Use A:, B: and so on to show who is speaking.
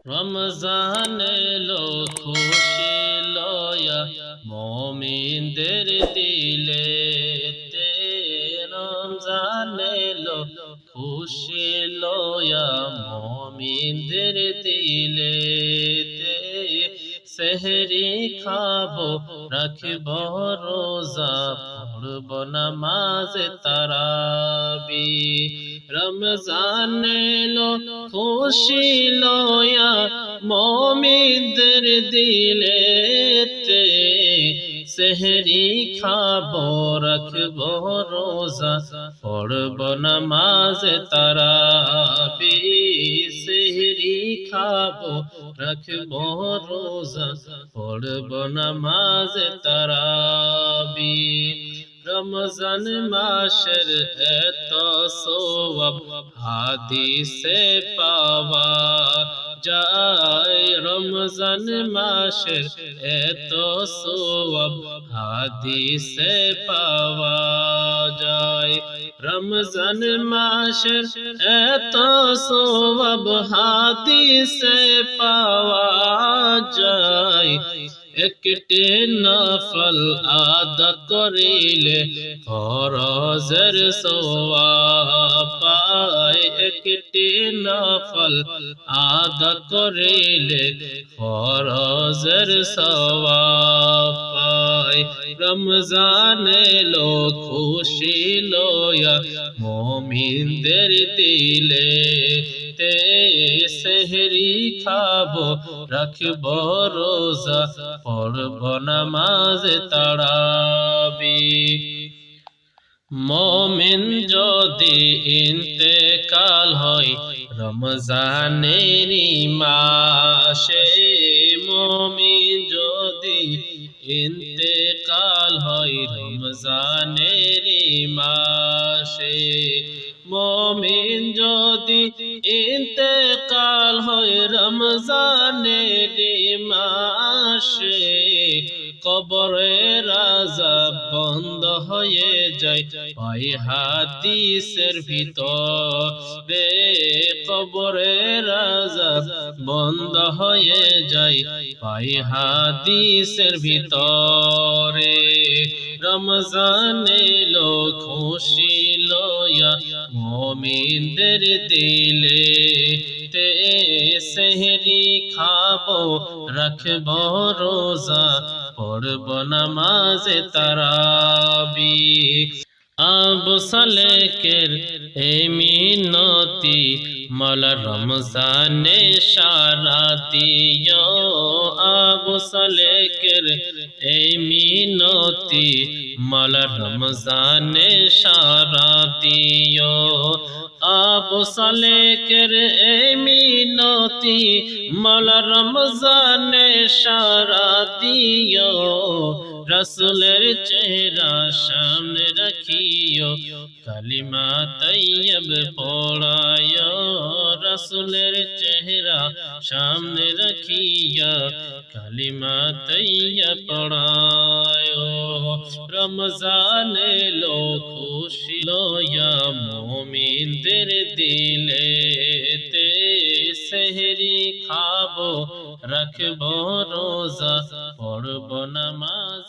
A: রমজান এলো খুশি লয়া মুমিনদের দিলেতে। রমজান এলো খুশি লয়া মুমিনদের দিলেতে। সেহরি খাবো রাখবো রোজা পড়ব নামাজ তারাবি। রমজান এলো খুশি লয়া মুমিনদের দিলেতে। সেহরি খাবো রাখবো রোজা পড়ব নামাজ তারাবি। সেহরি খাবো রাখবো রোজা পড়ব নামাজ তারাবি। রমজান মাসের এত সওয়াব হাদিসে পাওয়া যায়। রমজান মাসের এত সওয়াব হাদিসে পাওয়া যায়। রমজান মাসের এত সওয়াব হাদিসে পাওয়া যায়। একটি নফল আদা করিলে ফরজের সওয়াব পায়। একটি নফল আদা করিলে ফরজের সওয়াব পায়। রমজান এলো খুশি লয়া মুমিনদের দিলেতে। সেহরি খাবো রাখবো রোজা পড়ব নামাজ তারাবি। মুমিন যদি ইন্তেকাল হয় রমজানেরই মাসে। মুমিন যদি ইন্তেকাল হয় রমজানেরই মাসে। মুমিন যদি ইন্তেকাল হয় রমজানেরই মাসে। কবরের আযাব বন্ধ হয়ে যায় পাই হাদিসের ভিতরে। কবরের আযাব বন্ধ হয়ে যায় পাই হাদিসের ভিতরে। রমজান এলো খুশি লয়া মুমিনদের দিলেতে। সেহরি খাবো রাখবো রোজা পড়ব নামাজ তারাবি। আবু সালেকের এই মিনতি মাওলা রমজানে সারা দিও। আবু সালেকের এই মিনতি মাওলা রমজানে সারা দিও। আবু সালেকের এই মিনতি মাওলা রমজানে সারা দিও। রাসূলের চেহারা সামনে রাখিও কালিমা তাইয়্যিব পড়ায়ো। রাসূলের চেহারা সামনে রাখিয়া কালিমা তাইয়্যিব পড়ায়ো। রমজান এলো খুশি লয়া মুমিনদের দিলেতে। সেহরি খাবো রাখবো রোজা পড়ব নামাজ।